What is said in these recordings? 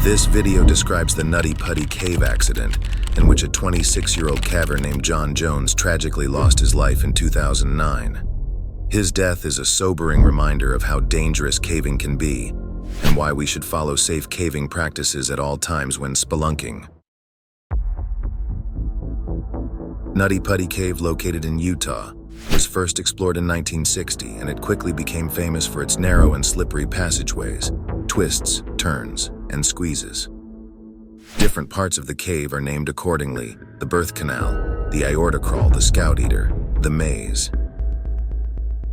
This video describes the Nutty Putty Cave accident, in which a 26-year-old caver named John Jones tragically lost his life in 2009. His death is a sobering reminder of how dangerous caving can be, and why we should follow safe caving practices at all times when spelunking. Nutty Putty Cave, located in Utah, was first explored in 1960, and it quickly became famous for its narrow and slippery passageways, twists, turns, and squeezes. Different parts of the cave are named accordingly: the birth canal, the aorta crawl, the scout eater, the maze.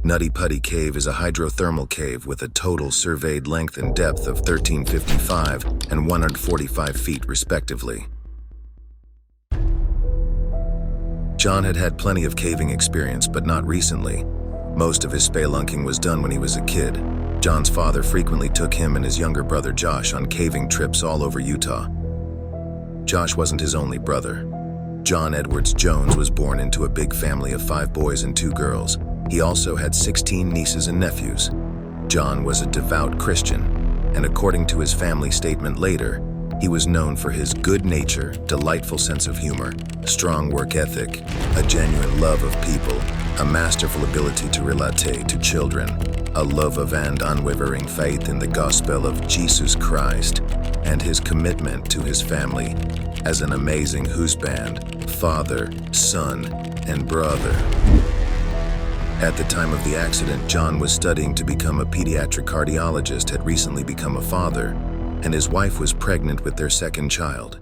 Nutty Putty Cave is a hydrothermal cave with a total surveyed length and depth of 1355 and 145 feet respectively. John had had plenty of caving experience, but not recently. Most of his spelunking was done when he was a kid. John's father frequently took him and his younger brother Josh on caving trips all over Utah. Josh wasn't his only brother. John Edwards Jones was born into a big family of 5 boys and 2 girls. He also had 16 nieces and nephews. John was a devout Christian, and according to his family statement later, he was known for his good nature, delightful sense of humor, strong work ethic, a genuine love of people, a masterful ability to relate to children, a love of and unwavering faith in the gospel of Jesus Christ, and his commitment to his family as an amazing husband, father, son, and brother. At the time of the accident, John was studying to become a pediatric cardiologist, had recently become a father, and his wife was pregnant with their second child.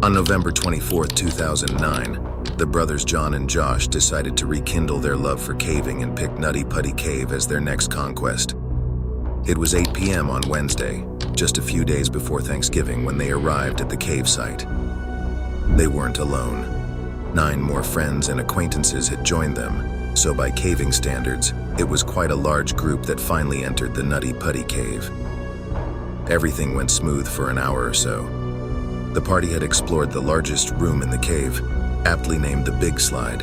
On November 24, 2009, the brothers John and Josh decided to rekindle their love for caving and picked Nutty Putty Cave as their next conquest. It was 8 p.m. on Wednesday, just a few days before Thanksgiving, when they arrived at the cave site. They weren't alone. 9 more friends and acquaintances had joined them, so by caving standards, it was quite a large group that finally entered the Nutty Putty Cave. Everything went smooth for an hour or so. The party had explored the largest room in the cave, aptly named the Big Slide.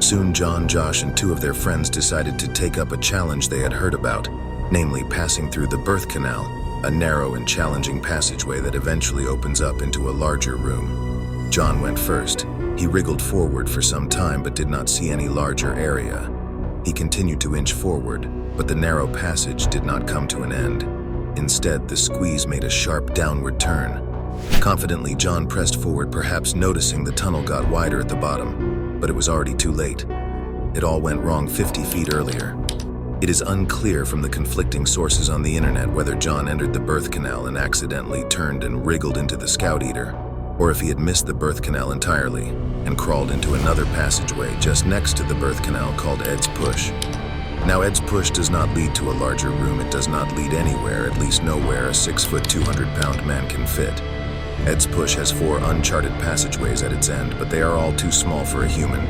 Soon John, Josh, and 2 of their friends decided to take up a challenge they had heard about, namely passing through the birth canal, a narrow and challenging passageway that eventually opens up into a larger room. John went first. He wriggled forward for some time but did not see any larger area. He continued to inch forward, but the narrow passage did not come to an end. Instead, the squeeze made a sharp downward turn. Confidently, John pressed forward, perhaps noticing the tunnel got wider at the bottom, but it was already too late. It all went wrong 50 feet earlier. It is unclear from the conflicting sources on the internet whether John entered the birth canal and accidentally turned and wriggled into the scout eater, or if he had missed the birth canal entirely and crawled into another passageway just next to the birth canal called Ed's Push. Now, Ed's Push does not lead to a larger room. It does not lead anywhere, at least nowhere a 6-foot, 200-pound man can fit. Ed's Push has 4 uncharted passageways at its end, but they are all too small for a human.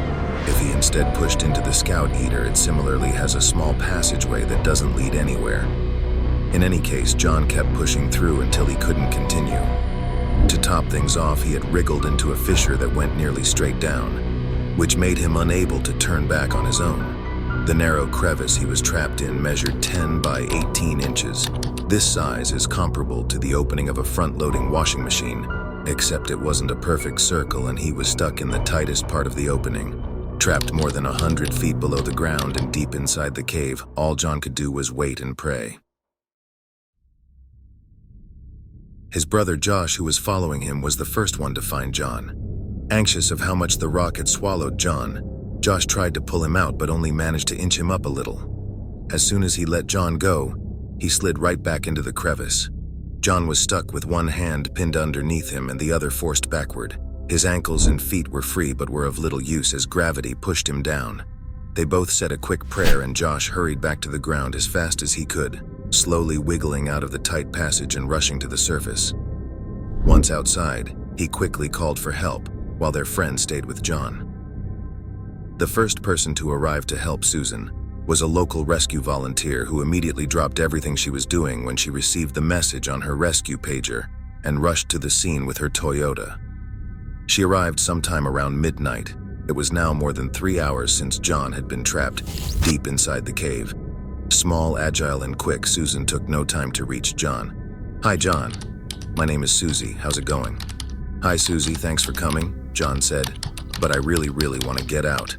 If he instead pushed into the scout eater, it similarly has a small passageway that doesn't lead anywhere. In any case, John kept pushing through until he couldn't continue. To top things off, he had wriggled into a fissure that went nearly straight down, which made him unable to turn back on his own. The narrow crevice he was trapped in measured 10 by 18 inches. This size is comparable to the opening of a front-loading washing machine, except it wasn't a perfect circle and he was stuck in the tightest part of the opening. Trapped more than 100 feet below the ground and deep inside the cave, all John could do was wait and pray. His brother Josh, who was following him, was the first one to find John. Anxious of how much the rock had swallowed John, Josh tried to pull him out but only managed to inch him up a little. As soon as he let John go, he slid right back into the crevice. John was stuck with one hand pinned underneath him and the other forced backward. His ankles and feet were free but were of little use as gravity pushed him down. They both said a quick prayer and Josh hurried back to the ground as fast as he could, slowly wiggling out of the tight passage and rushing to the surface. Once outside, he quickly called for help, while their friend stayed with John. The first person to arrive to help Susan was a local rescue volunteer who immediately dropped everything she was doing when she received the message on her rescue pager and rushed to the scene with her Toyota. She arrived sometime around midnight. It was now more than 3 hours since John had been trapped deep inside the cave. Small, agile, and quick, Susan took no time to reach John. "Hi, John. My name is Susie. How's it going?" "Hi, Susie. Thanks for coming," John said. "But I really want to get out."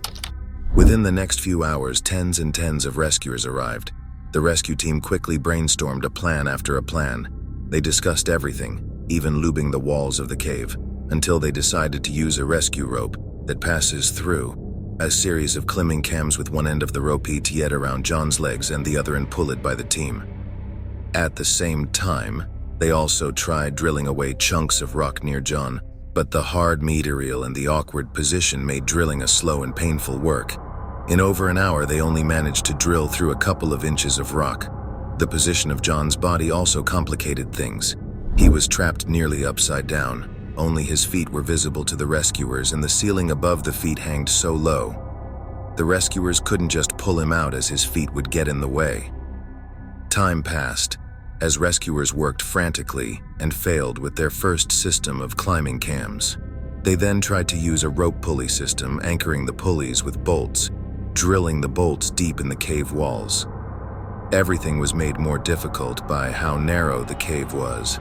Within the next few hours, tens and tens of rescuers arrived. The rescue team quickly brainstormed a plan after a plan. They discussed everything, even lubing the walls of the cave, until they decided to use a rescue rope that passes through a series of climbing cams with one end of the rope yet around John's legs and the other and pull it by the team. At the same time, they also tried drilling away chunks of rock near John, but the hard material and the awkward position made drilling a slow and painful work. In over an hour, they only managed to drill through a couple of inches of rock. The position of John's body also complicated things. He was trapped nearly upside down. Only his feet were visible to the rescuers, and the ceiling above the feet hanged so low. The rescuers couldn't just pull him out as his feet would get in the way. Time passed, as rescuers worked frantically and failed with their first system of climbing cams. They then tried to use a rope pulley system, anchoring the pulleys with bolts, drilling the bolts deep in the cave walls. Everything was made more difficult by how narrow the cave was.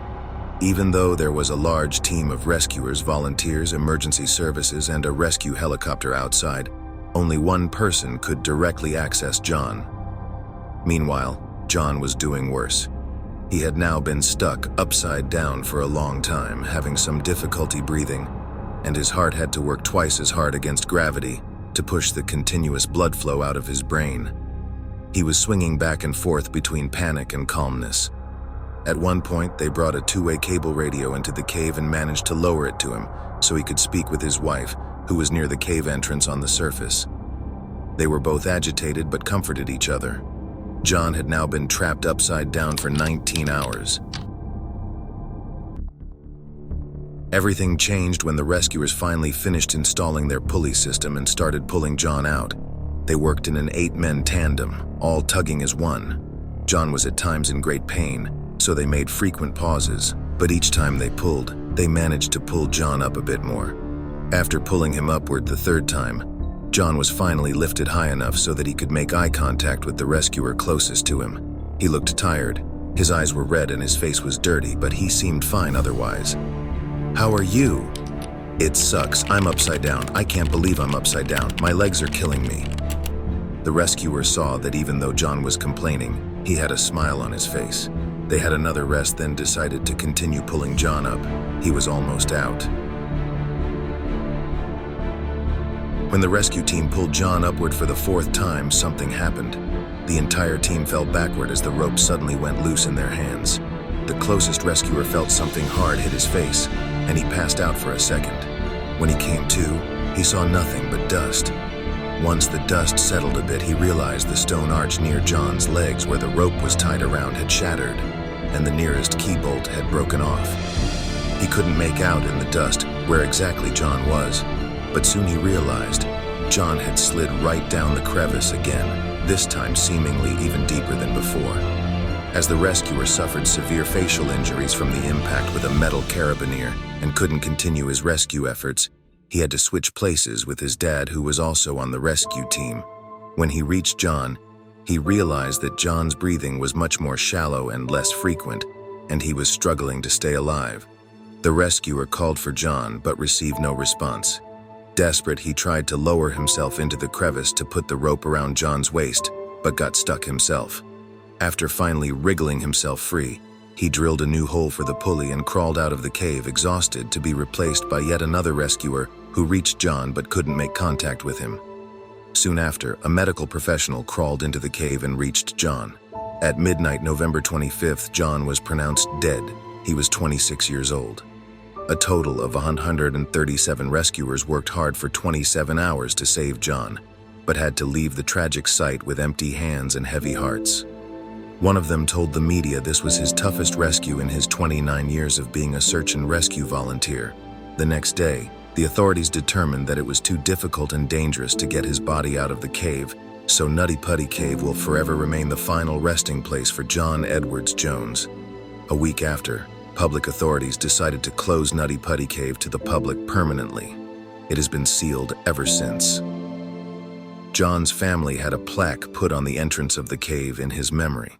Even though there was a large team of rescuers, volunteers, emergency services, and a rescue helicopter outside, only one person could directly access John. Meanwhile, John was doing worse. He had now been stuck upside down for a long time, having some difficulty breathing, and his heart had to work twice as hard against gravity to push the continuous blood flow out of his brain. He was swinging back and forth between panic and calmness. At one point, they brought a two-way cable radio into the cave and managed to lower it to him so he could speak with his wife, who was near the cave entrance on the surface. They were both agitated but comforted each other. John had now been trapped upside down for 19 hours. Everything changed when the rescuers finally finished installing their pulley system and started pulling John out. They worked in an 8-man tandem, all tugging as one. John was at times in great pain, so they made frequent pauses, but each time they pulled, they managed to pull John up a bit more. After pulling him upward the third time, John was finally lifted high enough so that he could make eye contact with the rescuer closest to him. He looked tired. His eyes were red and his face was dirty, but he seemed fine otherwise. "How are you?" "It sucks. I'm upside down. I can't believe I'm upside down. My legs are killing me." The rescuer saw that even though John was complaining, he had a smile on his face. They had another rest, then decided to continue pulling John up. He was almost out. When the rescue team pulled John upward for the fourth time, something happened. The entire team fell backward as the rope suddenly went loose in their hands. The closest rescuer felt something hard hit his face, and he passed out for a second. When he came to, he saw nothing but dust. Once the dust settled a bit, he realized the stone arch near John's legs where the rope was tied around had shattered, and the nearest key bolt had broken off. He couldn't make out in the dust where exactly John was, but soon he realized John had slid right down the crevice again, this time seemingly even deeper than before. As the rescuer suffered severe facial injuries from the impact with a metal carabiner and couldn't continue his rescue efforts, he had to switch places with his dad, who was also on the rescue team. When he reached John, he realized that John's breathing was much more shallow and less frequent, and he was struggling to stay alive. The rescuer called for John but received no response. Desperate, he tried to lower himself into the crevice to put the rope around John's waist, but got stuck himself. After finally wriggling himself free, he drilled a new hole for the pulley and crawled out of the cave, exhausted, to be replaced by yet another rescuer who reached John but couldn't make contact with him. Soon after, a medical professional crawled into the cave and reached John. At midnight, November 25th, John was pronounced dead. He was 26 years old. A total of 137 rescuers worked hard for 27 hours to save John, but had to leave the tragic site with empty hands and heavy hearts. One of them told the media this was his toughest rescue in his 29 years of being a search and rescue volunteer. The next day, the authorities determined that it was too difficult and dangerous to get his body out of the cave, so Nutty Putty Cave will forever remain the final resting place for John Edwards Jones. A week after, public authorities decided to close Nutty Putty Cave to the public permanently. It has been sealed ever since. John's family had a plaque put on the entrance of the cave in his memory.